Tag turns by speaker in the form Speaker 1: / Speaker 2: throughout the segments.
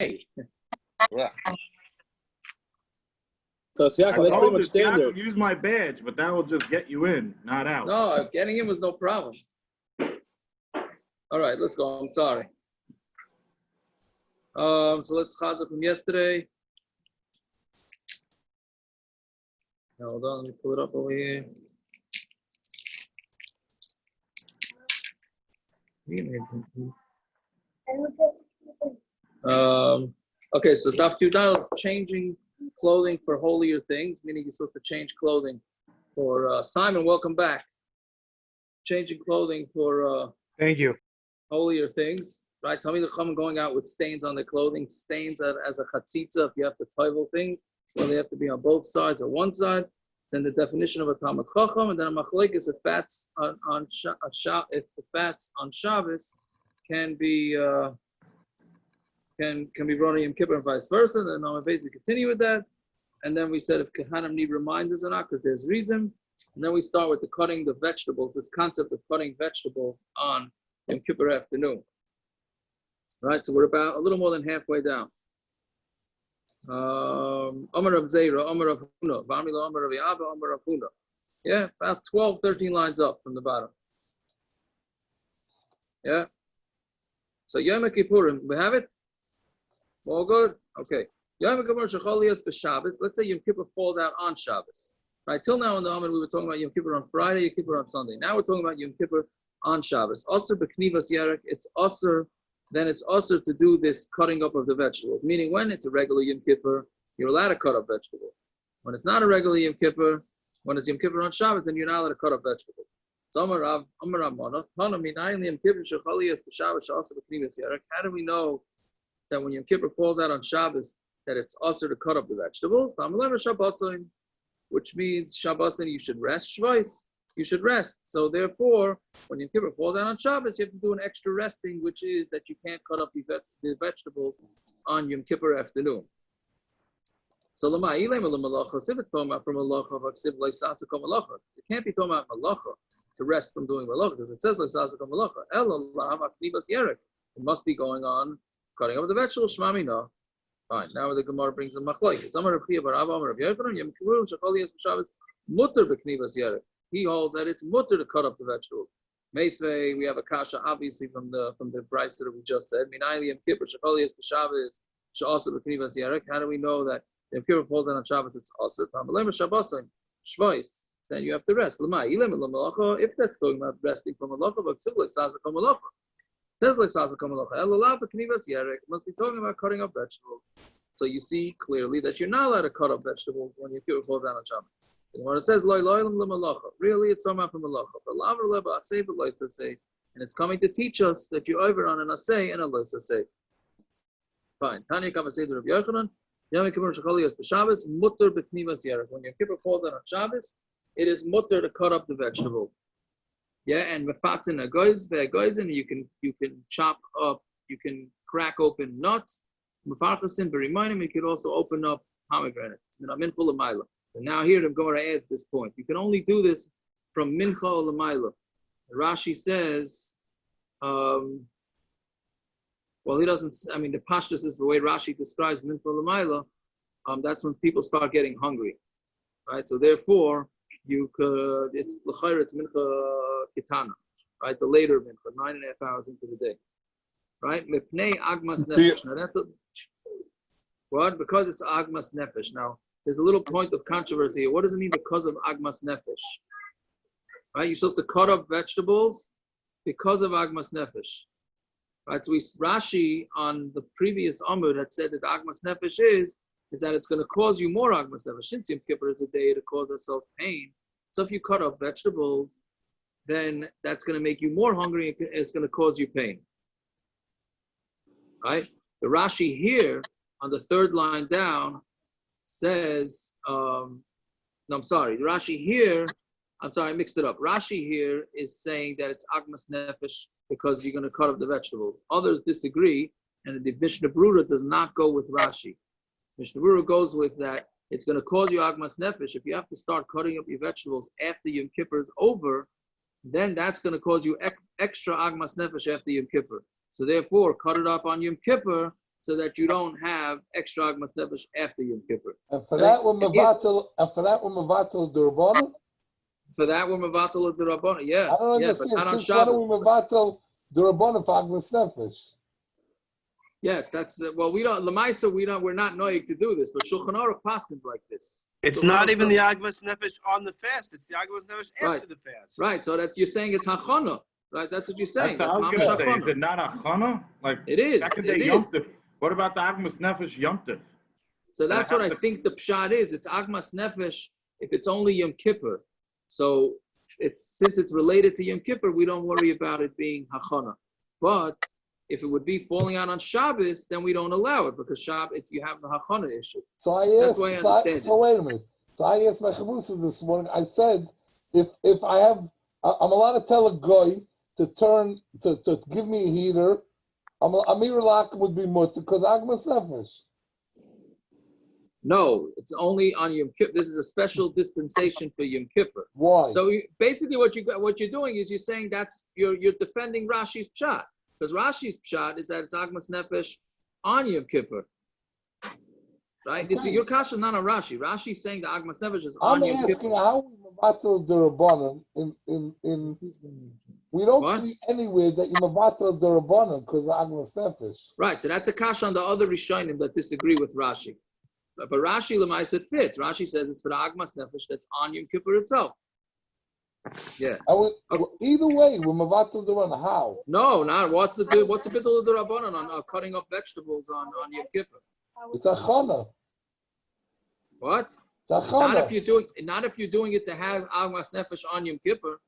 Speaker 1: Yeah.
Speaker 2: So Siakam, that's pretty much standard.
Speaker 3: Use my badge, but that will just get you in, not out.
Speaker 4: No, getting in was no problem. All right, let's go. I'm sorry. So let's chazak from yesterday. Hold on, let me pull it up over here. Okay, so Daf Yomi is changing clothing for holier things, meaning you're supposed to change clothing for Simon. Welcome back. Changing clothing for
Speaker 5: thank you.
Speaker 4: Holier things, right? Tell me the chum going out with stains on their clothing, stains as a chatzitza. If you have to toivel things, well, they have to be on both sides or one side. Then the definition of a Talmud Chacham, and then a Machlokes if fats if the fats on Shabbos can be brought on Yom Kippur and vice versa. Then on base we continue with that, and then we said if Kahanim need reminders or not because there's reason, and then we start with the cutting the vegetables. This concept of cutting vegetables on Yom Kippur afternoon. Right, so we're about a little more than halfway down. Amar of Zeira, Amar of Huna, Vamila, Amar of Yaba, Amar of Huna. Yeah, about 12, 13 lines up from the bottom. Yeah. So Yom Kippurim, we have it? All good? Okay. Yom Kippur Shecholias b'Shabbos. Let's say Yom Kippur falls out on Shabbos. Right, till now in the Amud we were talking about Yom Kippur on Friday, Yom Kippur on Sunday. Now we're talking about Yom Kippur on Shabbos. Asur b'knivas yerek, it's asur. Then it's also to do this cutting up of the vegetables. Meaning when it's a regular Yom Kippur, you're allowed to cut up vegetables. When it's not a regular Yom Kippur, when it's Yom Kippur on Shabbos, then you're not allowed to cut up vegetables. So how do we know that when Yom Kippur falls out on Shabbos, that it's also to cut up the vegetables? Which means Shabbos and you should rest, Shvais. You should rest. So therefore, when Yom Kippur falls out on Shabbos, you have to do an extra resting, which is that you can't cut up the vegetables on Yom Kippur afternoon. So if it's talking about from malacha, it can't be talking about malacha to rest from doing malacha because it says malacha. It must be going on cutting up the vegetables. Shmamina. Fine. Now the Gemara brings a Machlokes. He holds that it's mutter to cut up the vegetables. Meisvei, we have a kasha obviously from the Bryce that we just said. How do we know that if Kippur falls on Shabbos, it's also then you have to rest. If that's talking about resting from malacha, but says must be talking about cutting up vegetables. So you see clearly that you're not allowed to cut up vegetables when your Kippur falls down on Shabbos. When it says really it's talking about from malacha. And it's coming to teach us that you're over on an asay and a less asay. Fine. Tanya Kavaseder of Yochanan. Yom Kippur Shecholios b'Shabbos mutter b'knivas yerek. When your Kippur falls out on Shabbos, it is mutter to cut up the vegetables. Yeah, and mefatzin agoiz, you can chop up, you can crack open nuts. Mefarchasin b'rimayim, you could also open up pomegranates. Min full of mila. And now here the Gemara adds this point. You can only do this from mincha l'mayla. Rashi says, well, he doesn't. I mean, the pashtus is the way Rashi describes mincha l'mayla. That's when people start getting hungry, right? So therefore, you could. It's l'chayr. It's mincha kitana, right? The later mincha, 9.5 hours into the day, right? Mipnei agmas nefesh. Now that's a what? Because it's agmas nefesh. Now there's a little point of controversy here. What does it mean because of agmas nefesh? Right? You're supposed to cut up vegetables because of agmas nefesh. Right, so Rashi on the previous Amud had said that agmas nefesh is that it's going to cause you more agmas nefesh. Since Yom Kippur is a day to cause ourselves pain, so if you cut up vegetables, then that's going to make you more hungry. It's going to cause you pain. Right? The Rashi here on the third line down says, no, I'm sorry. The Rashi here, I'm sorry, I mixed it up. Rashi here is saying that it's agmas nefesh because you're going to cut up the vegetables. Others disagree, and the Mishnah Brura does not go with Rashi. Mishnah Brura goes with that it's going to cause you agmas nefesh. If you have to start cutting up your vegetables after Yom Kippur is over, then that's going to cause you extra agmas nefesh after Yom Kippur. So therefore, cut it up on Yom Kippur so that you don't have extra agmas nefesh after Yom Kippur.
Speaker 1: And for that, we're mevatel d'Rabbanan?
Speaker 4: For that, we're mevatel the Rabbanon. Yeah.
Speaker 1: I don't understand.
Speaker 4: But not on
Speaker 1: Since when are we
Speaker 4: Shabbos.
Speaker 1: mevatel d'Rabbanan for agmas nefesh?
Speaker 4: Yes, that's well. We don't. Lamaisa, we're not knowing to do this, but Shulchan Aruch paskins like this.
Speaker 5: It's
Speaker 4: Shulchan
Speaker 5: not
Speaker 4: Aruch
Speaker 5: even the
Speaker 4: says-
Speaker 5: agmas nefesh on the fast. It's the agmas nefesh after
Speaker 4: Right.
Speaker 5: the fast.
Speaker 4: Right. So that you're saying it's hachana. Right. That's what you're saying.
Speaker 3: That's what I was
Speaker 4: That's
Speaker 3: going to
Speaker 4: mamash
Speaker 3: say. Is
Speaker 4: hachana.
Speaker 3: it not a chana? Like,
Speaker 4: It is.
Speaker 3: second
Speaker 4: It
Speaker 3: day
Speaker 4: is.
Speaker 3: Yom Tov. What about the agmas nefesh Yom Tov?
Speaker 4: So that's what I
Speaker 3: have to-
Speaker 4: think the pshat is. It's agmas nefesh if it's only Yom Kippur. So since it's related to Yom Kippur, we don't worry about it being hachana. But if it would be falling out on Shabbos, then we don't allow it because Shabbos you have the hachana issue.
Speaker 1: So I
Speaker 4: That's
Speaker 1: asked.
Speaker 4: why I understand
Speaker 1: So wait a minute. So I asked my chavrusa this morning. I said, if I have, I'm allowed to tell a goy to give me a heater. Amir Lak would be mutter because agmas nefesh.
Speaker 4: No, it's only on Yom Kippur. This is a special dispensation for Yom Kippur.
Speaker 1: Why?
Speaker 4: So basically, what you're doing is you're saying that's you're defending Rashi's pshat because Rashi's pshat is that it's agmas nefesh on Yom Kippur, right?
Speaker 1: Okay.
Speaker 4: It's your kasha not on Rashi. Rashi's saying the agmas nefesh is on
Speaker 1: I'm
Speaker 4: Yom
Speaker 1: asking
Speaker 4: Kippur.
Speaker 1: how we mevatel d'Rabbanan in we don't
Speaker 4: What?
Speaker 1: see anywhere that you mevatel d'Rabbanan because of agmas nefesh.
Speaker 4: Right. So that's a kasha on the other Rishonim that disagree with Rashi. But Rashi Lemais it fits. Rashi says it's for the agmas nefesh that's on Yom Kippur itself. Yeah.
Speaker 1: Either way, we're mevatel d'Rabbanan. How?
Speaker 4: No, not what's the bitul of the rabbanon on cutting up vegetables on Yom Kippur?
Speaker 1: It's a chana.
Speaker 4: What?
Speaker 1: It's a chana.
Speaker 4: Not if you're doing it to have agmas nefesh on Yom Kippur.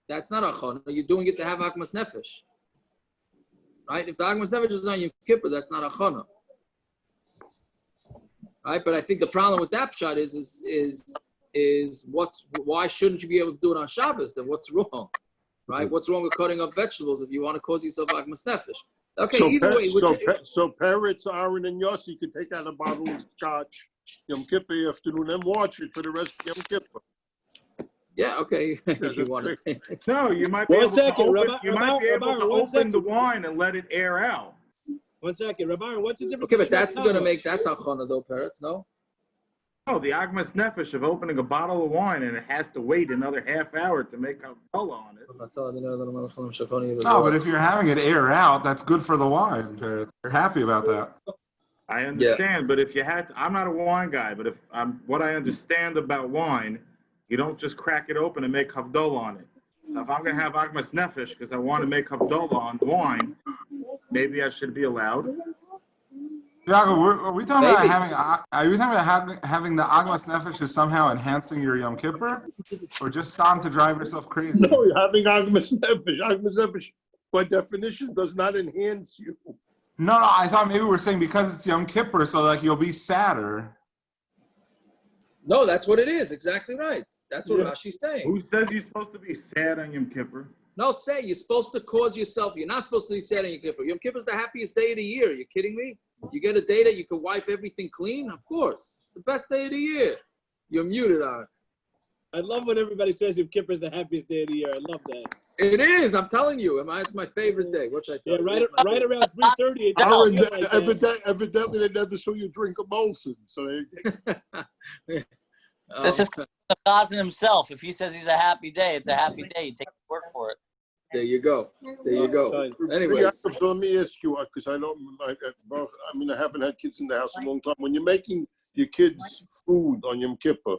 Speaker 4: That's not a chana. You're doing it to have agmas nefesh. Right? If the agmas nefesh is on Yom Kippur, that's not a chana. Right? But I think the problem with that pshat is why shouldn't you be able to do it on Shabbos? Then what's wrong? Right? What's wrong with cutting up vegetables if you want to cause yourself agmas nefesh? Okay,
Speaker 6: So
Speaker 4: either way.
Speaker 6: so parrots, Aaron, and Yossi could take out a bottle of scotch Yom Kippur afternoon and watch it for the rest of Yom Kippur.
Speaker 4: Yeah, okay. If you want to say.
Speaker 3: No, you might be
Speaker 2: One
Speaker 3: able
Speaker 2: second,
Speaker 3: to open,
Speaker 2: Rabbi-
Speaker 3: you might be able
Speaker 2: Rabbi,
Speaker 3: to
Speaker 2: one
Speaker 3: open
Speaker 2: second.
Speaker 3: the wine and let it air out.
Speaker 2: 1 second, Rabbi, what's the difference?
Speaker 4: Okay, but
Speaker 2: between
Speaker 4: that's
Speaker 2: a
Speaker 4: going to
Speaker 2: chana?
Speaker 4: make that's achana though, parrots. No.
Speaker 3: No, the agmas nefesh of opening a bottle of wine and it has to wait another half hour to make a color on it.
Speaker 7: No, but if you're having it air out, that's good for the wine. You're happy about that.
Speaker 3: I understand, but if you had to, I'm not a wine guy, but if what I understand about wine, you don't just crack it open and make havdalah on it. So if I'm going to have agmas nefesh because I want to make havdalah on wine, maybe I should be allowed.
Speaker 7: Yaakov, are we talking
Speaker 4: Maybe.
Speaker 7: about are you talking about having the agmas nefesh is somehow enhancing your Yom Kippur? Or just time to drive yourself crazy?
Speaker 6: No, you're having agmas nefesh. Agmas nefesh, by definition, does not enhance you.
Speaker 7: No, I thought maybe we're saying because it's Yom Kippur, so like you'll be sadder.
Speaker 4: No, that's what it is. Exactly right. That's what Rashi's saying.
Speaker 3: Who says you're supposed to be sad on Yom Kippur?
Speaker 4: No, you're supposed to cause yourself. You're not supposed to be sad on Yom Kippur. Yom Kippur is the happiest day of the year. Are you kidding me? You get a day that you can wipe everything clean? Of course. It's the best day of the year. You're muted on.
Speaker 2: I love when everybody says Yom Kippur is the happiest day of the year. I love that.
Speaker 4: It is. I'm telling you. It's my favorite day. What should I tell
Speaker 2: Yeah,
Speaker 4: you?
Speaker 2: right around 3:30. It
Speaker 6: Aaron,
Speaker 2: doesn't feel like that.
Speaker 6: evidently they never saw you drink a Molson. So
Speaker 8: This is the Chazan himself. If he says he's a happy day, it's a happy day. You take his word for it.
Speaker 4: There you go. There you go. Anyways.
Speaker 6: So let me ask you, because I haven't had kids in the house in a long time. When you're making your kids food on Yom Kippur,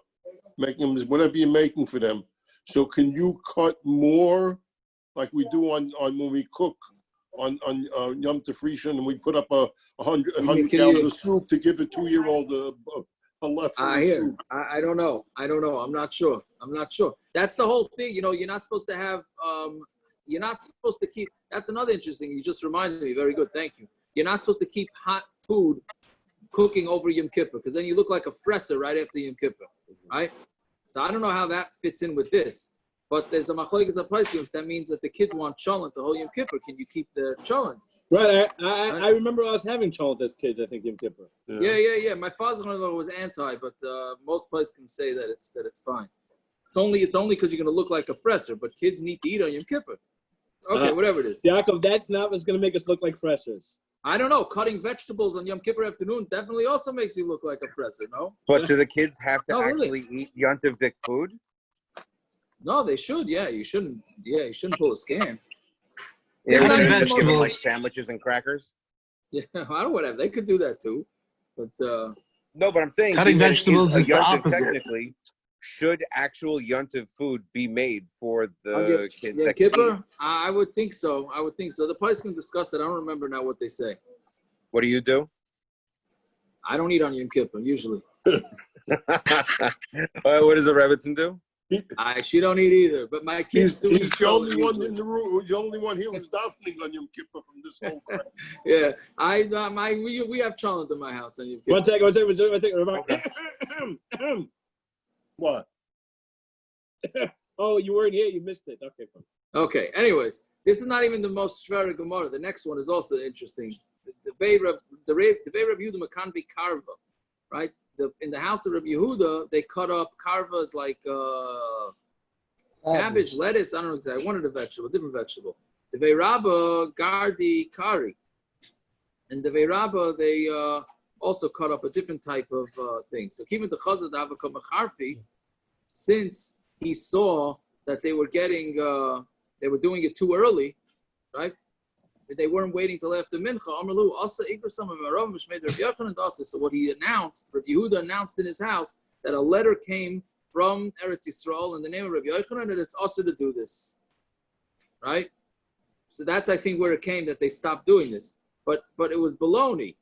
Speaker 6: making them whatever you're making for them, so can you cut more, like we do on when we cook on Yom Tov and we put up a 100 gallons of soup to give a 2-year-old a leftover soup?
Speaker 4: I don't know. I'm not sure. That's the whole thing. You're not supposed to have. You're not supposed to keep. That's another interesting. You just reminded me. Very good. Thank you. You're not supposed to keep hot food cooking over Yom Kippur because then you look like a fresser right after Yom Kippur, right? So I don't know how that fits in with this. But there's a Machlokes of price if that means that the kids want cholent the whole Yom Kippur. Can you keep the cholent?
Speaker 2: Right. I remember us having cholent as kids. I think Yom Kippur.
Speaker 4: Yeah. My father-in-law was anti, but most places can say that it's fine. It's only because you're going to look like a fresser, but kids need to eat on Yom Kippur. Okay, whatever it is.
Speaker 2: Yaakov, that's not what's going to make us look like freshers.
Speaker 4: I don't know. Cutting vegetables on Yom Kippur afternoon definitely also makes you look like a fresser, no?
Speaker 9: But do the kids have to
Speaker 4: No, really.
Speaker 9: actually eat yontiv food?
Speaker 4: No, they should. Yeah, you shouldn't. Yeah, you shouldn't pull a scam.
Speaker 9: Yeah,
Speaker 4: Isn't that
Speaker 9: we
Speaker 4: even
Speaker 9: just
Speaker 4: the
Speaker 9: give them
Speaker 4: most-
Speaker 9: like sandwiches and crackers.
Speaker 4: Yeah, I don't whatever. They could do that too, but
Speaker 9: No, but I'm saying
Speaker 10: Cutting
Speaker 9: is
Speaker 10: vegetables
Speaker 9: a
Speaker 10: is the
Speaker 9: yontiv
Speaker 10: opposite.
Speaker 9: technically. Should actual yontiv food be made for the kids?
Speaker 4: yeah,
Speaker 9: that can
Speaker 4: Kippur.
Speaker 9: eat?
Speaker 4: I would think so. I would think so. The place can discuss it. I don't remember now what they say.
Speaker 9: What do you do?
Speaker 4: I don't eat on Yom Kippur usually.
Speaker 9: What does the Rebbitzin do?
Speaker 4: She don't eat either. But my kids do.
Speaker 6: He's
Speaker 4: eat
Speaker 6: the only one
Speaker 4: usually.
Speaker 6: in the room. The only one here who's davening on Yom Kippur from this whole crowd.
Speaker 4: Yeah, we have chalent in my house on Yom Kippur.
Speaker 2: One second.
Speaker 6: What?
Speaker 2: Oh, you weren't here. You missed it. Okay, fine.
Speaker 4: Okay. Anyways, this is not even the most shver Gemara. The next one is also interesting. The Vei Reb Yehuda Makanvi Karva, right? In the house of Reb Yehuda, they cut up karvas like cabbage, lettuce. I don't know exactly. One of the vegetable, different vegetable. The Vei Rabba Gardi Kari, and the Vei Rabba they also cut up a different type of thing. So even the Chazad Avakam Macharfi, since he saw that they were getting, they were doing it too early, right? They weren't waiting till after Mincha. Amrlu Asa Igrasam of Arav Mishmei Rabbi Yochanan Asa. So what he announced, Rabbi Yehuda announced in his house that a letter came from Eretz Yisrael in the name of Rabbi Yochanan that it's also to do this, right? So that's I think where it came that they stopped doing this. But it was baloney.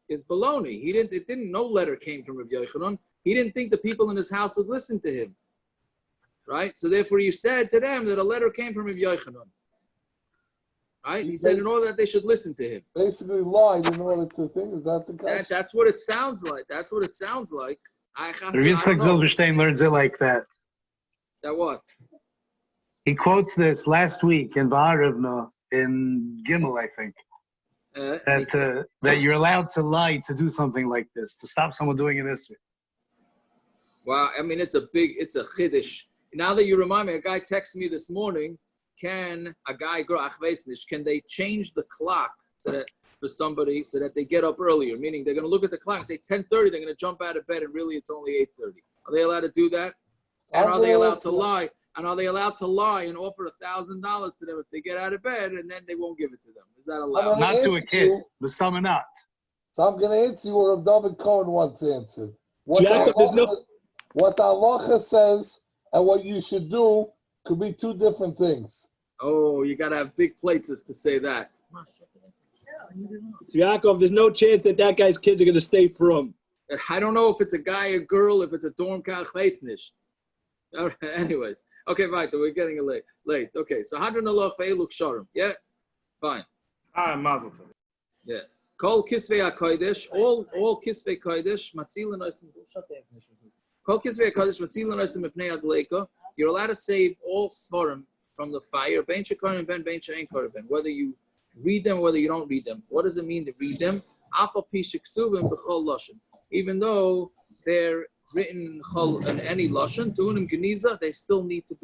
Speaker 4: It's baloney. It didn't. No letter came from Rabbi Yochanan. He didn't think the people in his house would listen to him, right? So therefore, you said to them that a letter came from Rabbi Yochanan, right? He said in order that they should listen to him.
Speaker 1: Basically lied in order to think. Is that the case?
Speaker 4: That's what it sounds like. That's what it sounds like.
Speaker 10: The Yitzchak Zilberstein learns it like that.
Speaker 4: That what?
Speaker 10: He quotes this last week in Ba'arivna in Gimel, I think. That you're allowed to lie to do something like this, to stop someone doing it this way.
Speaker 4: Wow, I mean, it's a chiddush. Now that you remind me, a guy texted me this morning, can they change the clock so that for somebody so that they get up earlier? Meaning they're going to look at the clock and say 10:30, they're going to jump out of bed and really it's only 8:30. Are they allowed to do that? And are they allowed to lie? And are they allowed to lie and offer $1,000 to them if they get out of bed and then they won't give it to them? Is that allowed?
Speaker 10: Not to a kid, but some are not.
Speaker 1: So I'm going to answer you what David Cohen once answered. What the halacha says and what you should do could be two different things.
Speaker 4: Oh, you got to have big plates to say that.
Speaker 2: So Yaakov, there's no chance that guy's kids are going to stay from.
Speaker 4: I don't know if it's a guy or girl, if it's a dorm kach. All right, anyways. Okay, right. We're getting late. Okay, so Hadron Allah Fe'eluk Sharim. Yeah? Fine.
Speaker 3: Mazel tov.
Speaker 4: Yeah. Kol Kisvei HaKodesh, all Kisvei Kodesh, Matzil and Kol Kisvei HaKodesh, Matzil and Osim Mepnei Adleika. You're allowed to save all Svarim from the fire, Ben Shekorim, Ben She'en Korban, whether you read them or whether you don't read them. What does it mean to read them? Afal Pi Sheksuvim B'chol Lashon. Even though they're written in any lashon, tu'unim geniza, they still need to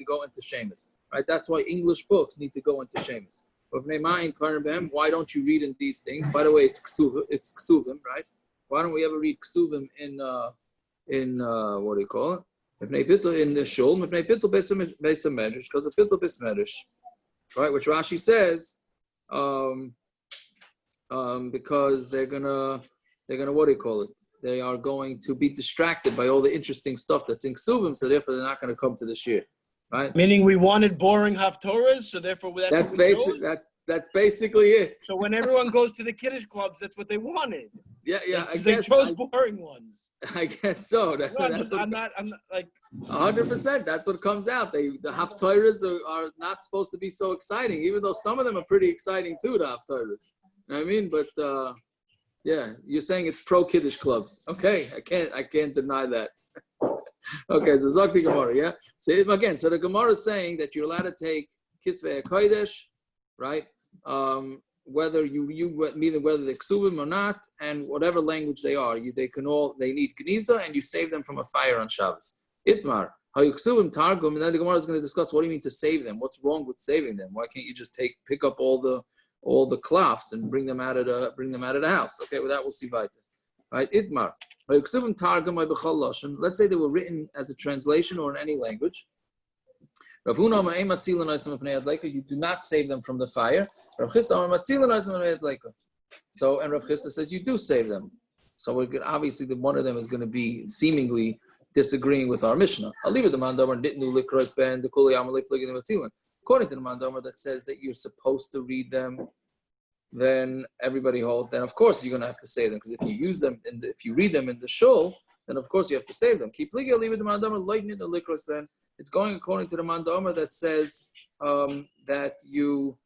Speaker 4: go into shemus, right? That's why English books need to go into shemus. Why don't you read in these things? By the way, it's ksuvim, right? Why don't we ever read ksuvim in what do you call it? In the shul, Bitul Bais Medrash, because of Bitul Bais Medrash, right? Which Rashi says, because they're gonna what do you call it? They are going to be distracted by all the interesting stuff that's in Kesuvim, so therefore they're not going to come to the shir, right?
Speaker 2: Meaning we wanted boring haftorahs, so therefore that's what we chose?
Speaker 4: That's basically it.
Speaker 2: So when everyone goes to the kiddush clubs, that's what they wanted.
Speaker 4: Yeah.
Speaker 2: They chose boring ones.
Speaker 4: I guess so.
Speaker 2: I'm not like
Speaker 4: 100%. That's what comes out. The haftorahs are not supposed to be so exciting, even though some of them are pretty exciting too. The haftorahs, you know what I mean? But yeah, you're saying it's pro kiddush clubs. Okay, I can't deny that. Okay, so Zakti Gemara, yeah. So again, so the Gemara is saying that you're allowed to take Kisvei HaKodesh, right? Whether you mean whether they're Kesuvim or not, and whatever language they are, they need Geniza, and you save them from a fire on Shabbos. Itmar Hayuksuvim targum, and then the Gemara is going to discuss what do you mean to save them? What's wrong with saving them? Why can't you just pick up all the klafs and bring them out of the house? Okay, well that we'll see later. Right, Itmar. Hayuksuvim targum b'chol lashon. Let's say they were written as a translation or in any language. Rav Huna Amar ein matzilan oisem mipnei adleika. You do not save them from the fire. Rav Chisda Amar matzilan oisem mipnei adleika. So, and Rav Chisda says you do save them. So we're good. Obviously, one of them is going to be seemingly disagreeing with our Mishnah. I'll leave it the Mandomer Nitnu Likros Ben the Kuli Amalei Pligin Matzilan. According to the Mandomer that says that you're supposed to read them, then everybody holds. Then of course you're going to have to save them because if you use them if you read them in the shul, then of course you have to save them. Keep Pligin. Leave it the Mandomer Lightning the Likros Ben. It's going according to the Mandomer that says that you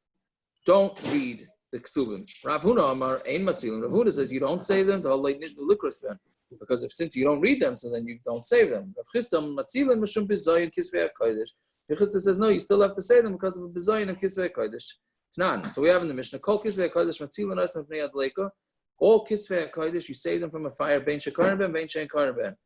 Speaker 4: don't read the Kesuvim. Rav Huna Amar ein matzilin. Rav Huna says you don't save them. The whole likros ben, because since you don't read them, so then you don't save them. Rav Chisda matzilin mishum bizayin kisvei hakodesh. Rav Chisda says no, you still have to save them because of a bizayin and kisvei hakodesh. Tanan. So we have in the Mishnah kol kisvei hakodesh matzilin oisem pnei adleika. All kisvei hakodesh you save them from a fire. Bein shekarim ben, bein shein karim ben.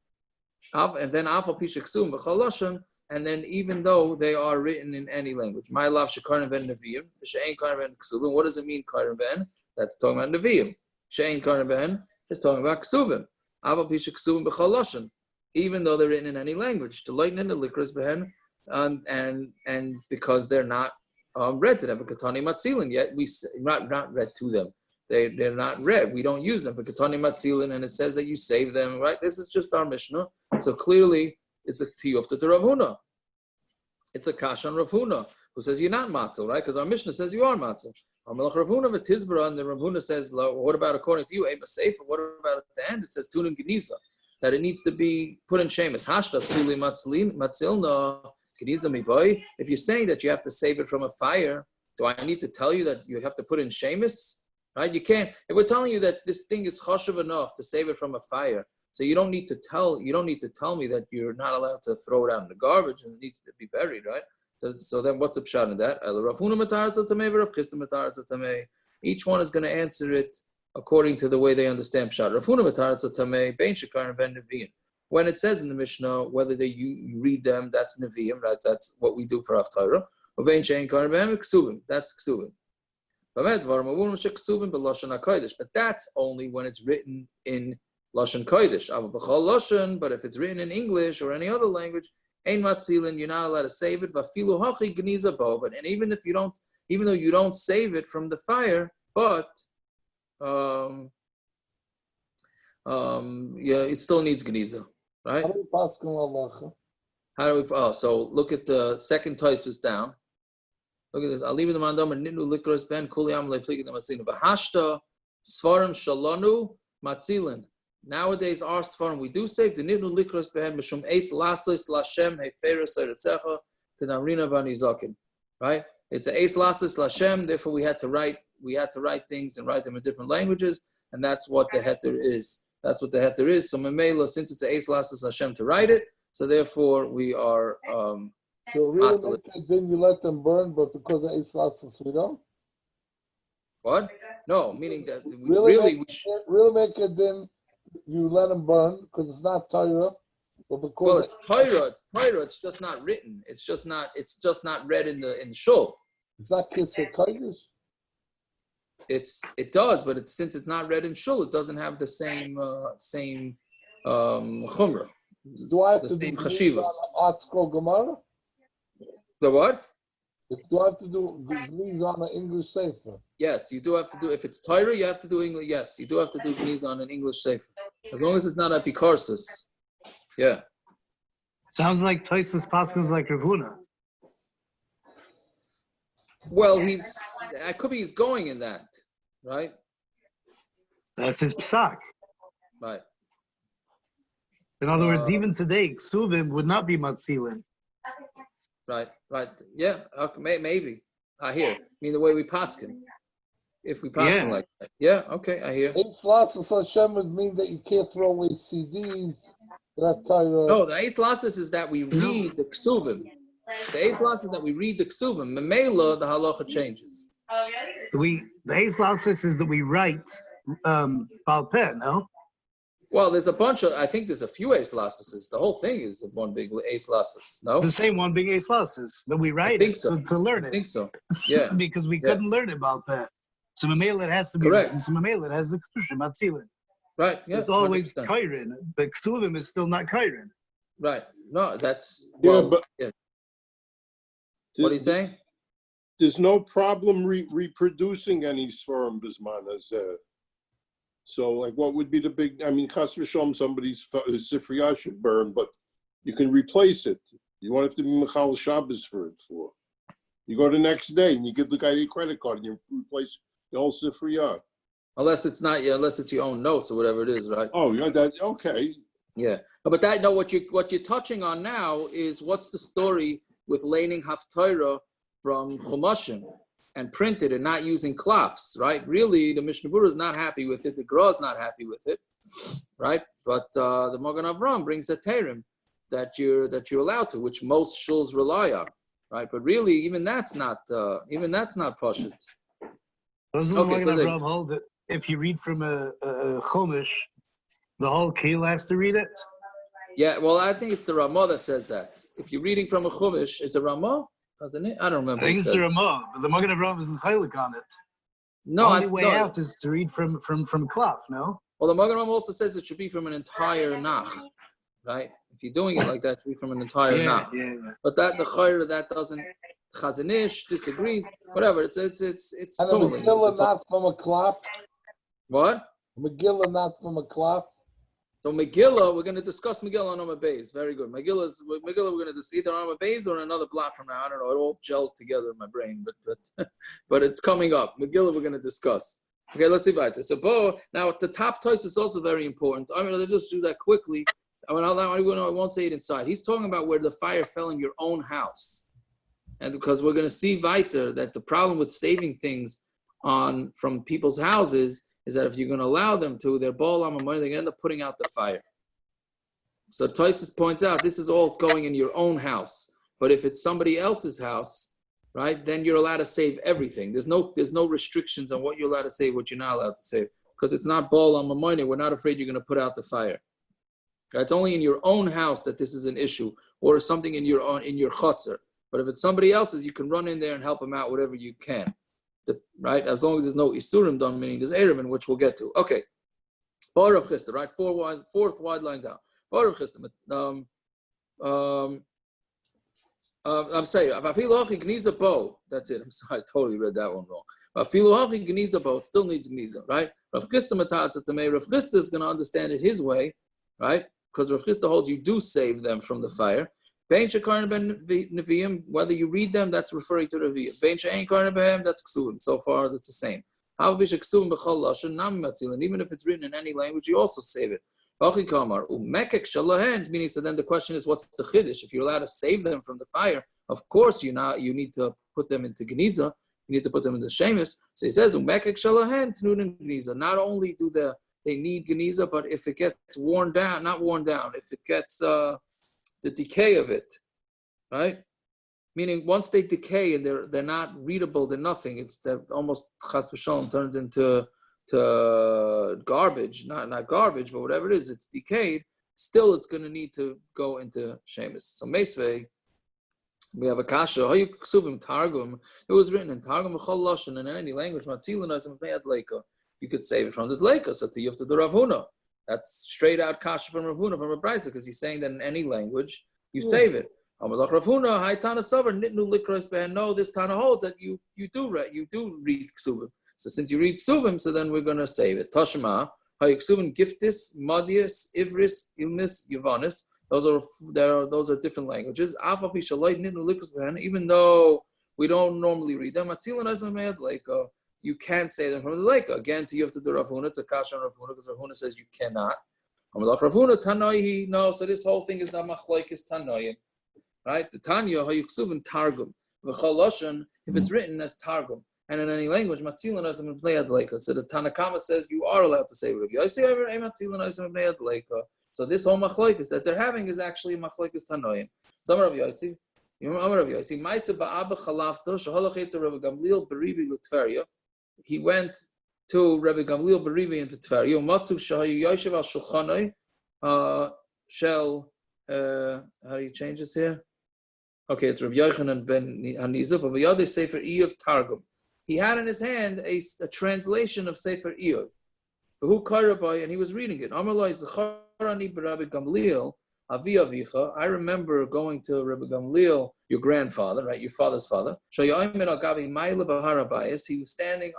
Speaker 4: And then afal pisha ksum b'chol lashon. And then even though they are written in any language, my love shekarim ben neviim, she'ain karim ben ksuvim. What does it mean karim ben? That's talking about neviim. She'ain karim ben is talking about ksuvim. Aval pisha ksuvim b'chol lashon. Even though they're written in any language, to lighten the likros behen, and because they're not read to them, but katani matzilin. Yet we not read to them. They're not read. We don't use them for katani matzilin, and it says that you save them. Right? This is just our Mishnah. So clearly. It's a tiyufta to Rav Huna. It's a kash on Rav Huna, who says you're not matzil, right? Because our Mishnah says you are matzil. Amalach Rav Huna v'tizbara, and the Rav Huna says, what about according to you, Ema Sefer? What about at the end? It says tunim geniza, that it needs to be put in shemis. Hashta tzuli matzilna geniza miboy. If you're saying that you have to save it from a fire, do I need to tell you that you have to put in shemis? Right? You can't. If we're telling you that this thing is chashuv enough to save it from a fire. So you don't need to tell me that you're not allowed to throw it out in the garbage and it needs to be buried, right? So then what's the pshat in that? Each one is going to answer it according to the way they understand pshat. When it says in the Mishnah whether you read them, that's neviim, right? That's what we do for Torah. That's ksuvim. But that's only when it's written in Lashon Kodesh, but if it's written in English or any other language, ein matzilin, you're not allowed to save it. Vafilu hachi gniza bo, but and even though you don't save it from the fire, but it still needs gniza, right? How do we? Oh, so look at the second Tosfos down. Look at this. I'll leave it the mandam and nitnu likros ben kuliam leplikin matzilin v'hashta svarim shalanu matzilin. Nowadays, our Sfarim, we do save the Nidnu Likros Behen Mishum Eis Laslis Lashem Heferes Eretzecha Kedarina Vanizakin. Right? It's a Eis Laslis Lashem. Therefore, we had to write things and write them in different languages, and that's what the heter is. So Memela, since it's a Eis Laslis Lashem to write it, so therefore we are.
Speaker 1: So really, then you let them burn, but because of Eis Laslis we don't.
Speaker 4: What? No, meaning that we
Speaker 1: really make it then. You let them burn because it's not Torah, but because
Speaker 4: it's Torah. It's just not written. It's just not read in the shul.
Speaker 1: It's not Kisei Kodesh.
Speaker 4: It does, but since it's not read in shul, it doesn't have the same chumrah.
Speaker 1: Do I have to do chashivas? Art scroll Gemara?
Speaker 4: The what?
Speaker 1: Do I have to do Gniz on an English sefer?
Speaker 4: Yes, you do have to do. If it's Torah, you have to do English. Yes, you do have to do Gniz on an English sefer, as long as it's not apikarsis. Yeah.
Speaker 10: Sounds like Tosfos Paskin's like Rav Huna.
Speaker 4: Well, he's going in that, right?
Speaker 10: That's his psak.
Speaker 4: Right.
Speaker 10: In other words, even today, Kesuvim would not be matzilin.
Speaker 4: Right. Yeah, okay, maybe. I hear. I mean, the way we paskin. If we paskin like that. Yeah, okay, I hear.
Speaker 1: Eis Lasses Hashem would mean that you can't throw away CDs.
Speaker 4: No, the Eis Lasses is that we read the Kesuvim. The Eis Lasses is that we read the Kesuvim. Memela, the halacha changes.
Speaker 10: The Eis Lasses is that we write Baal Peh, no?
Speaker 4: Well, there's a bunch of, I think there's a few ace losses. The whole thing is one big ace losses. No?
Speaker 10: The same one big ace losses that we write
Speaker 4: think so.
Speaker 10: to learn it.
Speaker 4: I think so. Yeah.
Speaker 10: Because we couldn't learn about that. So Mamela, it has to be
Speaker 4: correct.
Speaker 10: written. So Mamela, it has the Kedusha, Matzilin.
Speaker 4: Right. Yeah.
Speaker 10: It's always
Speaker 4: 100%.
Speaker 10: Kairin. But Kesuvim is still not Kairin.
Speaker 4: Right. No, that's
Speaker 6: Yeah, but
Speaker 4: What are you saying?
Speaker 6: There's no problem reproducing any sperm, Bisman. So, like, what would be the big? I mean, Chas v'Shalom, somebody's Sifriyah should burn, but you can replace it. You want it to be Mechal Shabbos for it. You go the next day and you give the guy your credit card and you replace the whole Sifriyah.
Speaker 4: Unless it's not, unless it's your own notes or whatever it is, right?
Speaker 6: Oh, yeah, that okay.
Speaker 4: Yeah, but that what you're touching on now is what's the story with laning haftarah from Chumashim and printed and not using klafs, right? Really, the Mishnah Berurah is not happy with it. The Gra is not happy with it, right? But the Magen Avram brings a terim that you're allowed to, which most shuls rely on, right? But really, even that's not pashut.
Speaker 10: Doesn't the Magen Avram hold that if you read from a Chumash, the whole Kehillah has to read it?
Speaker 4: Yeah, well, I think it's the Ramah that says that. If you're reading from a Chumash, is it Ramah? Doesn't it? I don't remember.
Speaker 10: I think it's the Ramah, but the Magen Avram isn't chaylik on it.
Speaker 4: No,
Speaker 10: the only way out is to read from klaf, no?
Speaker 4: Well, the Magen Avram also says it should be from an entire nach, right? If you're doing it like that, it should be from an entire nach.
Speaker 10: Yeah.
Speaker 4: But that the chayr that doesn't. Chazanish disagrees. Whatever. It's
Speaker 1: and
Speaker 4: totally.
Speaker 1: a Megillah not from a klaf.
Speaker 4: What?
Speaker 1: Megillah not from a klaf.
Speaker 4: So Megillah, we're going to discuss Megillah on Amud Beis. Very good. Megillah, we're going to discuss either on Amud Beis or another block from now. I don't know. It all gels together in my brain, but it's coming up. Megillah, we're going to discuss. Okay, let's see about it. So now the top toys is also very important. I'm going to just do that quickly. I won't say it inside. He's talking about where the fire fell in your own house, and because we're going to see weiter that the problem with saving things from people's houses is that if you're going to allow them to, their ball on money, they're going to end up putting out the fire. So Tosfos points out this is all going in your own house. But if it's somebody else's house, right, then you're allowed to save everything. There's no restrictions on what you're allowed to save, what you're not allowed to save. Because it's not ball on money. We're not afraid you're going to put out the fire. It's only in your own house that this is an issue, or something in your chutzner. But if it's somebody else's, you can run in there and help them out whatever you can. Right, as long as there's no isurim done, meaning there's eremin, which we'll get to. Okay, Baruch Chista, right, fourth wide line down. Baruch Chista. I'm sorry. That's it. I'm sorry, I totally read that one wrong. It still needs gniza, right? Rav Chista is going to understand it his way, right? Because Rav Chista holds you do save them from the fire. Whether you read them, that's referring to Nevi'im. That's Kesuvim. So far, that's the same. Even if it's written in any language, you also save it. Meaning, so then the question is, what's the chiddush? If you're allowed to save them from the fire, of course you need to put them into gniza. You need to put them into shemis. So he says, not only do they need gniza, but if it gets worn down, if it gets the decay of it, right? Meaning once they decay and they're not readable, they're nothing. They're almost chas v'shalom turns into garbage, not garbage, but whatever it is, it's decayed. Still, it's going to need to go into shemis. So meisvei, we have a kasha. Hayu Kesuvim targum. It was written in targum b'chol lashon in any language. You could save it from the dleika. So to you have to do Rav Huna. That's straight out kasha from Rav Huna, from a brisa, because he's saying that in any language you save it. No, this Tana holds that you do read Kesuvim. So since you read Kesuvim, so then we're going to save it. Tashma, Kesuvim, Giftis, Madius, Ivris, Ilmis, Yavanis. Those are different languages. Even though we don't normally read them, you can't say them from the lake. Again, you have to do Rav Huna. It's a kasha on Rav Huna because Rav Huna says you cannot. Rav Huna Tanoi, no. So this whole thing is not Machlokes Tanaim, right? The Tanya Hayuksuvim Targum. If it's written as Targum and in any language, Matzilan as a play adleika. So the Tanakama says you are allowed to say Rav Yossi. So this whole Machlokes that they're having is actually Machlokes Tanaim. Some Rav Yossi. He went to Rabbi Gamliel Berivi into Tver. Yom Matzu Shahayu Yoshev al Shulchanoi Shel. How do you change this here? Okay, it's Rabbi Yochanan ben Hanizah of Yadei Sefer Iyov Targum. He had in his hand a translation of Sefer Iyov. Who Karabai, and he was reading it. Amar Lo Zacharani Rabbi Gamliel Avi Avicha. I remember going to Rabbi Gamliel, your grandfather, right, your father's father. Shayayimin al Gavi Ma'ila b'Harabayis. He was standing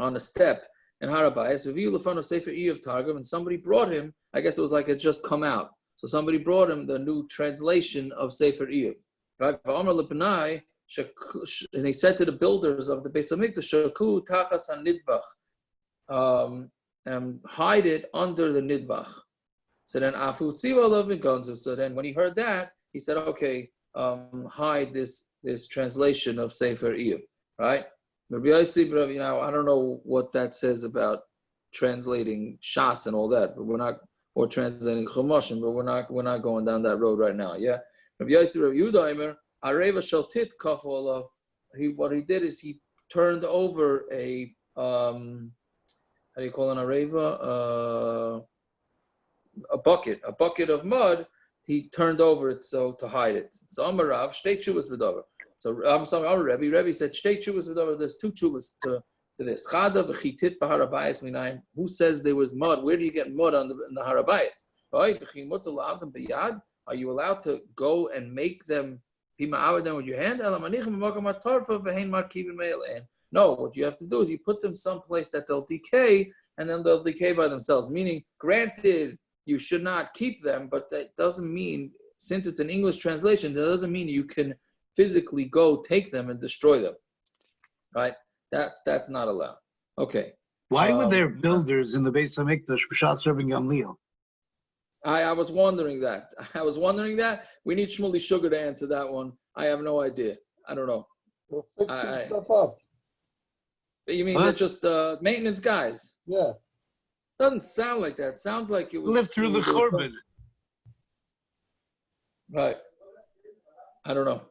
Speaker 4: on a step in Harabayis. Aviyu lefano Sefer Iyov Targum, and somebody brought him. I guess it was like it just come out. So somebody brought him the new translation of Sefer Iyov. Right? And he said to the builders of the Beis Hamikdash, Shaku tachas hanidbach, hide it under the nidbach. So then Afu Tziva Lov Gonzu. So then when he heard that, he said, okay, hide this translation of Sefer Iyov. Right? Rabbi Yossi, I don't know what that says about translating Shas and all that, but we're not. Or translating Chumash, but we're not going down that road right now. Yeah, Rabbi Yossi, Rabbi Yudaimer, Areva Shaltit Kafola. What he did is he turned over a how do you call an areva? A bucket of mud. He turned over it so to hide it. So Amarav Shtei Chuvas V'Davar. So I'm sorry, our Rebbe said Shtei Chuvas V'Davar. There's two chuvas to this. Chada v'chitit b'harabayis minayin. Who says there was mud? Where do you get mud in the harabayis? Right? Are you allowed to go and make them them with your hand? No, what you have to do is you put them someplace that they'll decay, and then they'll decay by themselves. Meaning, granted, you should not keep them, but that doesn't mean, since it's an English translation, that doesn't mean you can physically go take them and destroy them. Right? That's not allowed. Okay.
Speaker 10: Why were there builders in the Beis Hamikdash b'shas Rabbi Gamliel?
Speaker 4: I was wondering that. We need Shmuley Sugar to answer that one. I have no idea. I don't know.
Speaker 1: We're fixing stuff up.
Speaker 4: You mean they're just maintenance guys?
Speaker 1: Yeah.
Speaker 4: Doesn't sound like that. Sounds like it was
Speaker 10: lived through the Churban.
Speaker 4: Right. I don't know.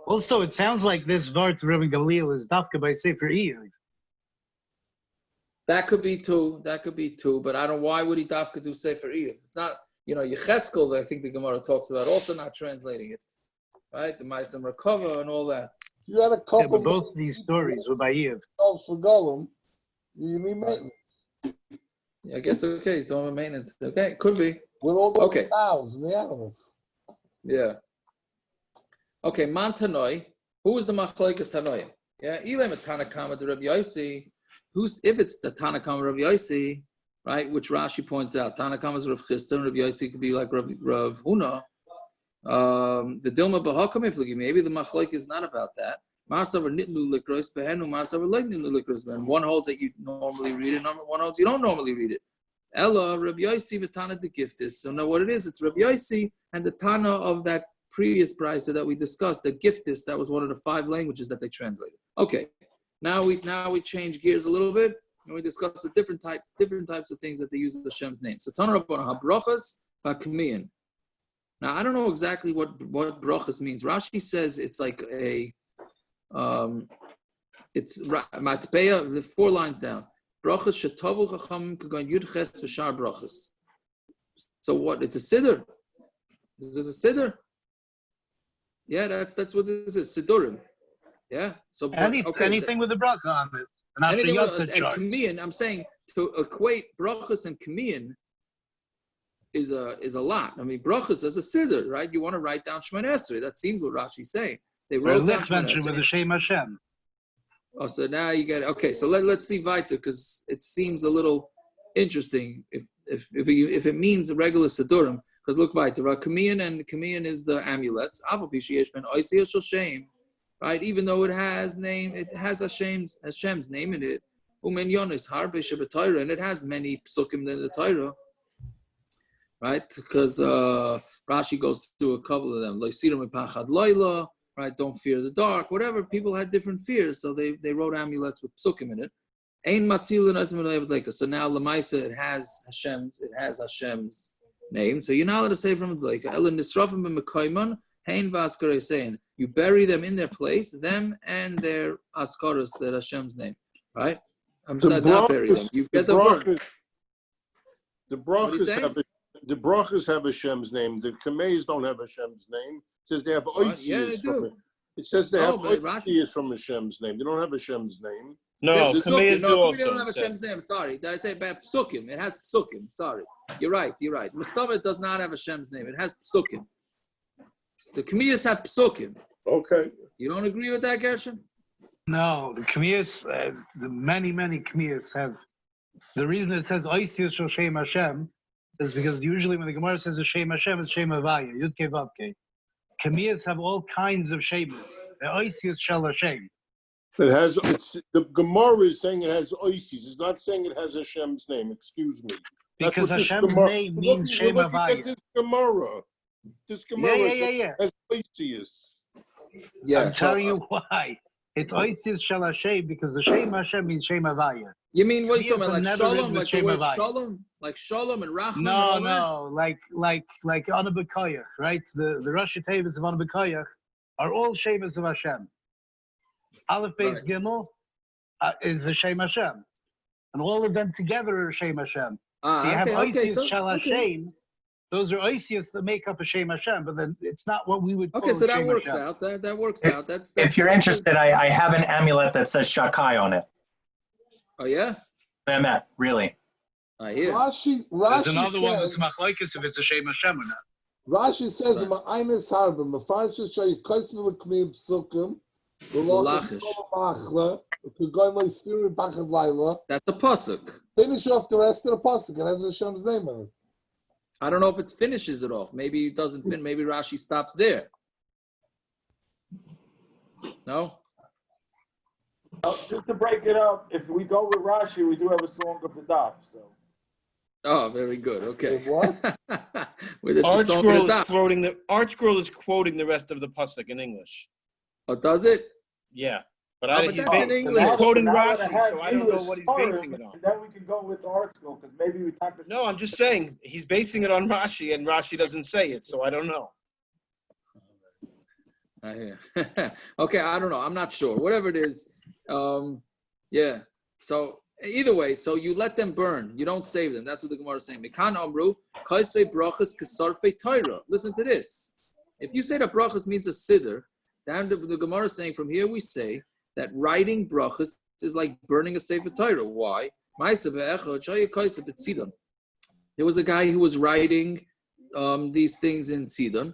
Speaker 10: Also, it sounds like this Vart Rabbi Gamliel is dafka by Sefer Iyov.
Speaker 4: That could be two, but I don't know why would he dafka do Sefer Iyov. It's not, Yecheskel, I think the Gemara talks about, also not translating it. Right? The Ma'asem Rakava and all that.
Speaker 1: You had a couple.
Speaker 10: Yeah, but both these stories were by Iyov.
Speaker 1: For Gollum, you need maintenance.
Speaker 4: Yeah, I guess okay, don't have maintenance. Okay, could be.
Speaker 1: With all the cows and the animals.
Speaker 4: Yeah. Okay, Man Tanoi. Who is the Machlokes Tanoim? Yeah, Elam Tanakama the Rabbi Yossi. If it's the Tanakama Rabbi Yossi, right, which Rashi points out, Tanakama is Rav Chisda, and Rabbi Yossi could be like Rav Huna. The Dilma Bahakam, if maybe the Machlokes is not about that. Marsavar Nitnu Likros, Behenu Marsavar Leg Nitnu Likros. And one holds that you normally read it, one holds you don't normally read it. Ella, Rabbi Yossi, V'Tana the Giftis. So now what it is, it's Rabbi Yossi and the Tana of that previous parsha that we discussed, the Giftis, that was one of the 5 languages that they translated. Okay, now we change gears a little bit and we discuss the different types of things that they use as Hashem's name. So Tana Rabbana Brachos V'Kamiyan. Now I don't know exactly what Brachos means. Rashi says it's like a it's Matpeya, the 4 lines down. Brachos Shetavu Chachamim Kagan Yud Ches V'Shar Brachos. So what? It's a siddur. Is this a siddur? Yeah, that's what this is. Siddurim. Yeah. So
Speaker 10: anything with a bracha on it. And
Speaker 4: Kamiyan, I'm saying to equate brachos and Kamiyan is a lot. I mean, brachos is a siddur, right? You want to write down Shemona Esrei. That seems what Rashi's saying. They wrote down Shemona Esrei
Speaker 10: with the Shem Hashem.
Speaker 4: Oh, so now you get it. Okay, so let's see weiter, because it seems a little interesting if it means a regular siddurim. Because look weiter, Kamiyan is the amulets. Right? Even though it has Hashem's name in it. And it has many psukim in the Torah. Right? Because Rashi goes through a couple of them. Right? Don't fear the dark. Whatever. People had different fears, so they wrote amulets with psukim in it. So now Lamaisa, it has Hashem's name. So you're not allowed to say from the Blake. You bury them in their place, them and their askaros, that Hashem's name. right? I'm saying not bury them. You get the word.
Speaker 6: The Brachos have Hashem's name. The Kameis don't have Hashem's name. It says they have Oisius from it. It says they have Oisius from Hashem's name. They don't have Hashem's name.
Speaker 2: No, Kameis do also.
Speaker 4: They don't have Hashem's name. Sorry. Did I say bad? Psukim. It has Psukim. Sorry. You're right. Mustafa does not have Hashem's name. It has Psukim. The Kamiyas have Psukim.
Speaker 6: Okay.
Speaker 4: You don't agree with that, Gershon?
Speaker 10: No, the Kamiyas, the many Kamiyas have. The reason it says Oisius Shel Shem Hashem is because usually when the Gemara says Shem Hashem, it's Shem Havaya, Yud Kei Vav Kei. Kamiyas have all kinds of Shemas. The Oisius Shel Hashem.
Speaker 6: The Gemara is saying it has Oisius. It's not saying it has Hashem's name. Excuse me.
Speaker 10: Because Hashem's name means Shem Havaya.
Speaker 6: This Gemara has Oisius.
Speaker 10: Yeah, I'm telling you why. It's Oisius Shel Hashem because the Shem Hashem means Shem Havaya.
Speaker 4: You mean what are you talking about? Like Shalom, like the word Shalom, like Shalom and Rachman?
Speaker 10: No, like Anabakayach, right? The Rashi Tavis of Anabakayach are all Shemas of Hashem. Aleph Beis Gimel is the Shem Hashem, and all of them together are Shem Hashem. So you have Oisius Shel Hashem. Those are Oisius that make up a Shem Hashem, but then it's not what we would call
Speaker 4: so that
Speaker 10: Shem
Speaker 4: works
Speaker 10: Hashem.
Speaker 4: out. That works out. That's
Speaker 11: if you're interested, I have an amulet that says Shakai on it.
Speaker 4: Oh yeah?
Speaker 11: Mehmet, really.
Speaker 4: I hear.
Speaker 1: Rashi
Speaker 10: There's another
Speaker 1: says,
Speaker 10: one that's Machlokes if it's a Shem Hashem or not.
Speaker 1: Rashi says, "Ma'aynes harba, mafarsha shayi kaisnu v'kmiyim psukim, v'lochash machla, v'kugoyin lo'isiru b'achad layla."
Speaker 4: That's a pasuk.
Speaker 1: Finish off the rest of the pasuk. It has Hashem's name on it.
Speaker 4: I don't know if it finishes it off. Maybe it doesn't fin. Maybe Rashi stops there. No?
Speaker 3: Just to break it up, if we go with Rashi, we do have a song of the Daf. So.
Speaker 4: Oh, very good. Okay.
Speaker 1: What?
Speaker 2: ArtScroll is quoting the rest of the pasuk in English.
Speaker 4: Oh, does it?
Speaker 2: Yeah, but
Speaker 4: that's in English.
Speaker 2: He's quoting Rashi, so I don't know what he's basing it on.
Speaker 3: And then we can go with ArtScroll because maybe we talk.
Speaker 2: No, I'm just saying he's basing it on Rashi, and Rashi doesn't say it, so I don't know.
Speaker 4: I hear. Okay, I don't know. I'm not sure. Whatever it is. Yeah. So either way, so you let them burn. You don't save them. That's what the Gemara is saying. Listen to this. If you say that brachos means a siddur, then the Gemara is saying from here we say that writing brachos is like burning a Sefer Torah. Why? There was a guy who was writing these things in Sidon.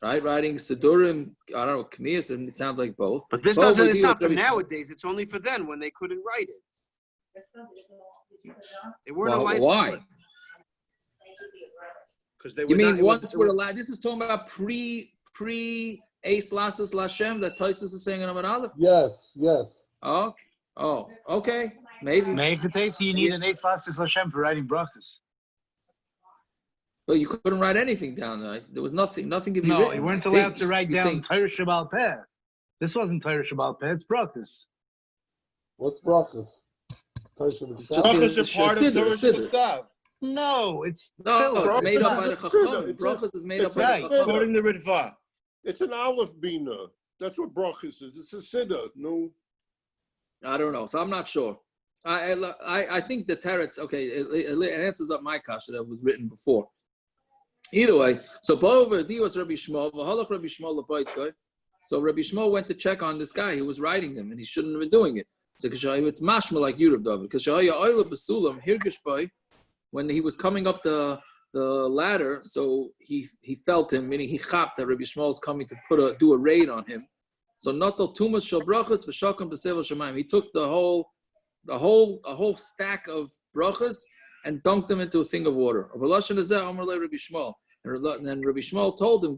Speaker 4: Right, writing Sidurim, I don't know, K'miyas, and it sounds like both.
Speaker 5: But this doesn't, it's not for nowadays, it's only for then when they couldn't write it. They weren't allowed.
Speaker 4: Why?
Speaker 5: Because they were.
Speaker 4: You mean once we're allowed, this is talking about pre Eis Lasses Lashem that Taisus is saying in Amud Aleph?
Speaker 1: Yes.
Speaker 4: Oh, okay, maybe.
Speaker 10: You need an Eis Lasses Lashem for writing brachos.
Speaker 4: Well, you couldn't write anything down. Right? There was nothing could be written.
Speaker 10: No, you weren't allowed to write down Torah Shabbal Peh. This wasn't Torah Shabbal Peh, it's brachos.
Speaker 1: What's brachos?
Speaker 2: Brachos are part of Torah Shabbal.
Speaker 10: No, it's
Speaker 4: made up by the Chacham. Brachos is made up by the Chacham.
Speaker 2: According to Ritva.
Speaker 6: It's an olive bina. That's what brachos is. It's a siddur. No.
Speaker 4: I don't know. So I'm not sure. I think the teretz, okay, it answers up my kasha that was written before. Either way, so Ba'over was Rabbi Shmuel, V'halach Rabbi Shmuel l'bayt. So Rabbi Shmuel went to check on this guy who was writing them, and he shouldn't have been doing it. So it's mashma like you, Rabbi David, because when he was coming up the ladder, so he felt him, meaning he chapped that Rabbi Shmuel is coming to do a raid on him. So Natal Tumas Shel Brachos v'Shakam B'Sevel Shemaim. He took a whole stack of brachos and dunked them into a thing of water. And then Rabbi Shmuel told him,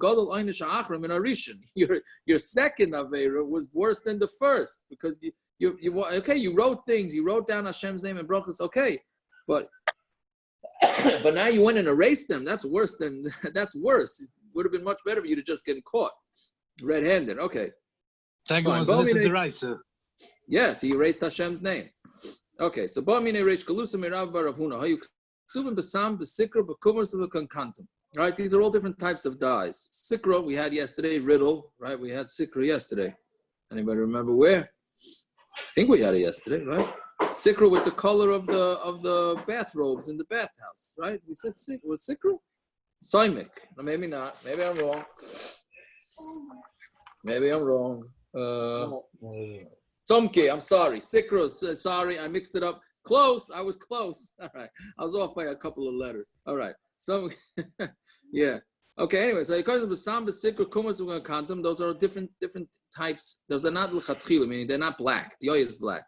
Speaker 4: your second Aveira was worse than the first, because you wrote things, you wrote down Hashem's name and brachos, okay, but now you went and erased them. That's worse. It would have been much better for you to just get caught red-handed. Okay. Yes, he erased Hashem's name. Okay, so right, these are all different types of dyes. Sikra we had yesterday, riddle, right? We had sikra yesterday. Anybody remember where? I think we had it yesterday, right? Sikra with the color of the bathrobes in the bathhouse, right? We said was Sikra? Simic. No, maybe not. Maybe I'm wrong. Somke, I'm sorry. Sikra, sorry, I mixed it up. Close. I was close. All right. I was off by a couple of letters. All right. So, yeah. Okay, anyway, so because of the Samba, Sikra, Kumas, we're going to count them. Those are different types. Those are not l'chatchila, meaning they're not black. The oil is black,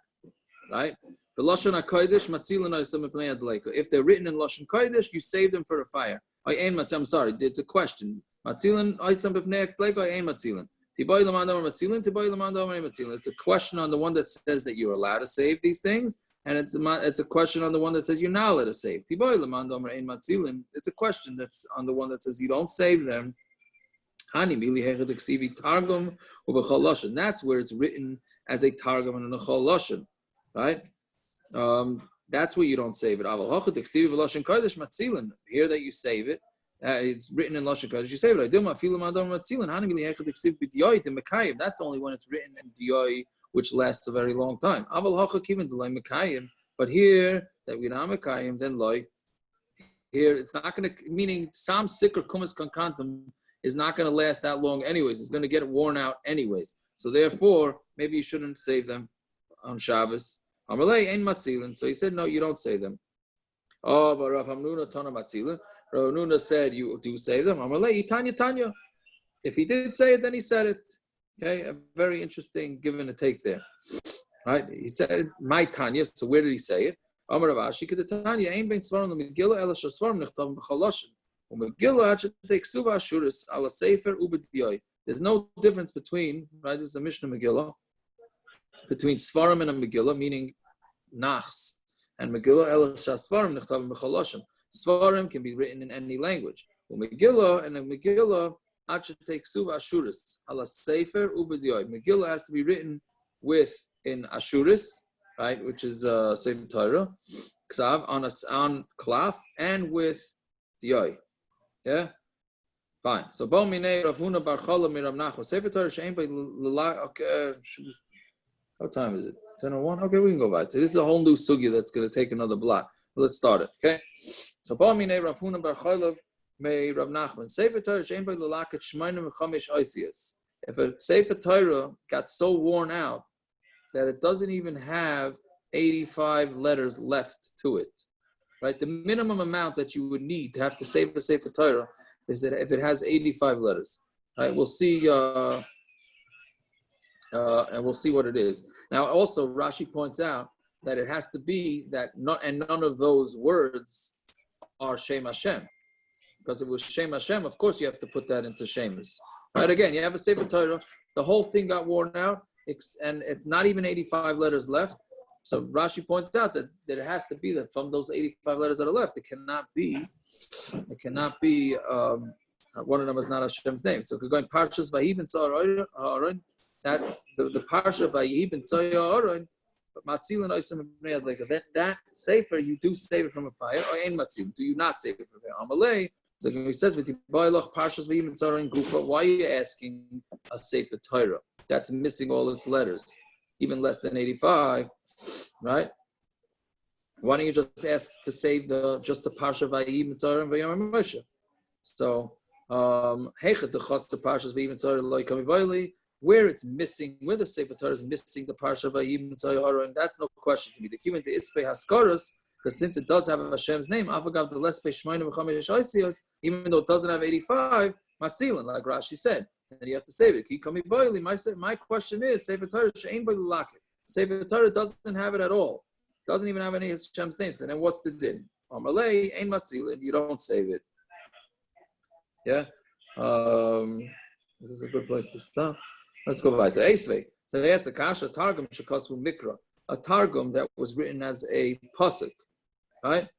Speaker 4: right? The Lashon HaKodesh, Matzilin Oisam B'pnei Adleika. If they're written in Lashon Kodesh, you save them for a fire. I'm sorry, it's a question. Matzilin Oisam B'pnei Adleika, Ein Matzilin. Tiboy Lamando Matzilin, Tiboy Lamando Matzilin. It's a question on the one that says that you're allowed to save these things, and it's a question on the one that says you're not allowed to save. Tiboy Lamando Ein Matzilin. It's a question that's on the one that says you don't save them. Hani Mili Hechad Ksivi Targum Ubechol Lashon. That's where it's written as a Targum and a Chol Lashon, right? That's where you don't save it. Here that you save it, it's written in Lashon Kodesh. You save it. That's only when it's written in Diyoi, which lasts a very long time. But here that we're not Mekayim, then loy. Here it's not going to. Meaning, Sam Sikr Kumas Kankantum is not going to last that long, anyways. It's going to get worn out, anyways. So therefore, maybe you shouldn't save them on Shabbos. Amalei ain't matzilin. So he said, no, you don't save them. Oh, but Rav Hamnuna Tana matzilin. Rav Hamnuna said, you do save them. Amalei Tanya. If he did say it, then he said it. Okay, a very interesting give and a take there. Right? He said, my Tanya. So where did he say it? Amar Rav Ashi Tanya ain't bein svarim l'megillah ela shasvarim nechtav b'chaloshin. Umegillah had to take suva ashuris ala sefer ubediyoi. There's no difference between, right? This is the Mishnah Megillah. Between Svarim and a Megillah, meaning Nachs, and Megillah El Shasvarim Nechtav B'Chaloshim. Svarim can be written in any language. Megillah and a Megillah take Suva Ashuris ala Sefer Ubediyoi. Megillah has to be written in Ashuris, right, which is Sefer Torah, Ksav on klaf and with Diyoi. Yeah. Fine. So Bo Minei Rav Huna Bar Chola Mirav Nachman Sefer Torah Shein By Lala. Okay. What time is it? 10:01? Okay, we can go back to this. Is a whole new sugya that's going to take another block. Let's start it, okay? So, Ba'minei Rav Huna Bar Cholev Mei Rav Nachman. Sefer Torah she'en by lelaket shmeinim v'chamesh oisias. If a Sefer Torah got so worn out that it doesn't even have 85 letters left to it, right? The minimum amount that you would need to have to save a Sefer Torah is that if it has 85 letters, right? We'll see. And we'll see what it is. Now, also, Rashi points out that it has to be that none of those words are Shem Hashem. Because if it was Shem Hashem, of course you have to put that into Shemus. Right, again, you have a Sefer Torah, the whole thing got worn out, and it's not even 85 letters left. So Rashi points out that it has to be that from those 85 letters that are left, it cannot be one of them is not Hashem's name. So if we're going Parshas Vayhi B'Ntzar, that's the parsha of Vihi B'Ntzar, but Matzilin Oisam B'nei Adleika. That sefer you do save it from a fire, or Ein Matzilin, do you not save it from a fire? Amalei. So he says with Bailach Parshas Vayhi B'Ntzar in Gufa, why are you asking a Sefer Torah that's missing all its letters, even less than 85, right? Why don't you just ask to save just the parsha Vayhi B'Ntzar and Vayam Moshe? So Hechet the Chos the Parshas Vayhi B'Ntzar Loi Kami Bailey. Where it's missing, where the Sefer Torah is missing the parsha of Vayhi B'Ntzar, and that's no question to me. The Kivan the Ispe Haskaros, because since it does have Hashem's name, Afagav the Lespe Shmeinim V'Chamesh Oisios, even though it doesn't have 85, Matzilin, like Rashi said, and you have to save it. My question is, Sefer Torah She'ein Bo Lelaket. Sefer Torah doesn't have it at all. Doesn't even have any Hashem's name. So then what's the din? Amalei Ein Matzilin. You don't save it. Yeah. This is a good place to stop. Let's go back to Eisvei. So they asked the Kasha Targum Shekosvu Mikra, a Targum that was written as a pasuk, right?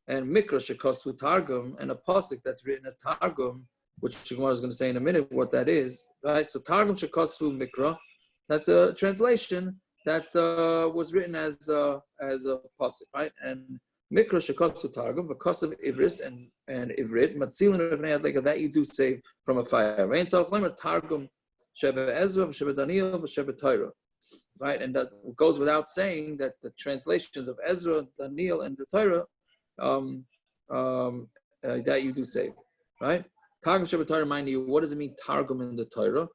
Speaker 4: And Mikra Shekosvu Targum, and a pasuk that's written as Targum, which Gemara is going to say in a minute what that is, right? So Targum Shekosvu Mikra, that's a translation that was written as a pasuk, right? And Mikra Shekosvu Targum, because of Ivris and Ivrit, Matzilin B'nei Adleika, that you do save from a fire. Rein Tzalch Lemer Targum Sheba Ezra, Sheba Daniel, Sheba Torah. right? And that goes without saying that the translations of Ezra, Daniel, and the Torah that you do save, right? Targum Shabbat Torah, mind you, what does it mean? Targum in the Torah,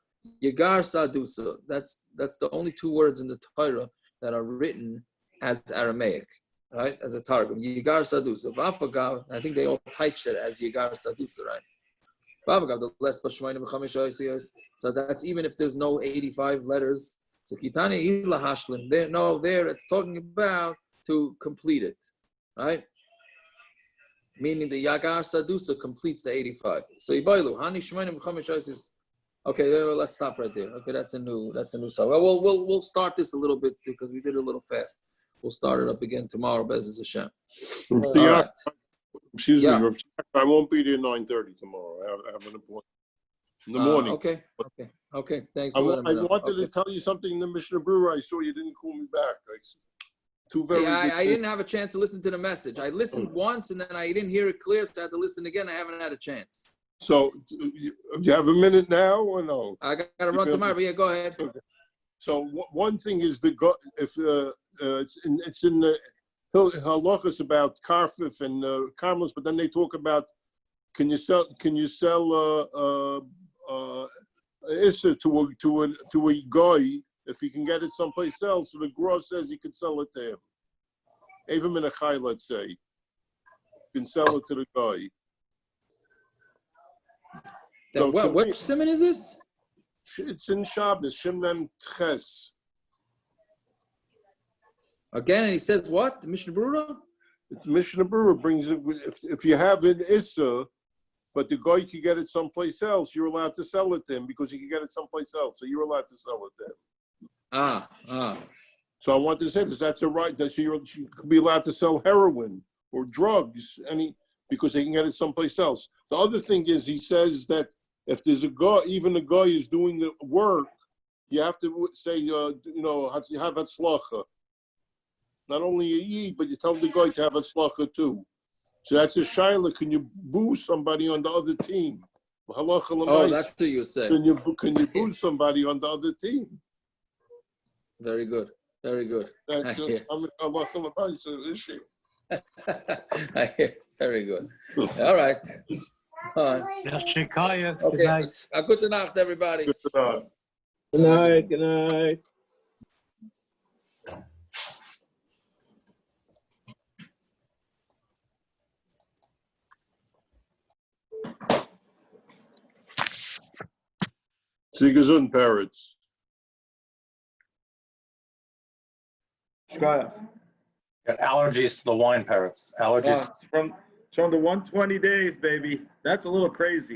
Speaker 4: Yegar Sadusa. That's the only two words in the Torah that are written as Aramaic, right? As a Targum, Yegar Sadusa. Vafagav, I think they all typed it as Yegar Sadusa, right? Vafagav, the less Bashmaim B'Chamish. So that's even if there's no 85 letters. So Kitani Ila Hashlim. There it's talking about to complete it, right? Meaning the Yagar Sadusa completes the 85. So Ibailu, Hani Shemanim B'Chamish is okay. Let's stop right there. Okay, that's a new song. Well, we'll start this a little bit because we did it a little fast. We'll start it up again tomorrow, Bez Hashem. All right.
Speaker 6: Excuse me, I won't be there 9:30 tomorrow. I have an appointment in the morning.
Speaker 4: Okay. Thanks.
Speaker 6: I wanted to tell you something in the Mishnah Brewer. I saw you didn't call me back.
Speaker 4: I didn't have a chance to listen to the message. I listened once and then I didn't hear it clear, so I had to listen again. I haven't had a chance.
Speaker 6: So, do you have a minute now or no?
Speaker 4: I got to run tomorrow, but yeah, go ahead.
Speaker 6: Okay. So, one thing is it's in the halachas about karfif and karmels, but then they talk about can you sell issa to a guy if he can get it someplace else. So the Gra says he could sell it to him. Even in a chai, let's say, you can sell it to the guy. So
Speaker 4: which siman is this?
Speaker 6: It's in Shabbos, Shimon Ches.
Speaker 4: Again, and he says what? The Mishnah Berurah?
Speaker 6: It's Mishnah Berurah brings it. If you have an issa, but the guy can get it someplace else, you're allowed to sell it to him because he can get it someplace else. So you're allowed to sell it to him. So I want to say this: that's a right. That you could be allowed to sell heroin or drugs, because they can get it someplace else. The other thing is, he says that if there's a guy, even a guy is doing the work, you have to say, you have hatzlacha. Not only you eat, but you tell the guy to have hatzlacha too. So that's a shaila. Can you boo somebody on the other team?
Speaker 4: Oh, that's what you say.
Speaker 6: Can you boo somebody on the other team?
Speaker 4: Very good. Very good.
Speaker 6: That's halacha l'maisa issue.
Speaker 4: I hear. Very good. All right. Okay. Good night, everybody.
Speaker 6: Good night.
Speaker 12: Good night.
Speaker 6: Sie gesund, parrots.
Speaker 3: Got
Speaker 11: allergies to the wine, parrots. Allergies.
Speaker 3: From the 120 days, baby. That's a little crazy.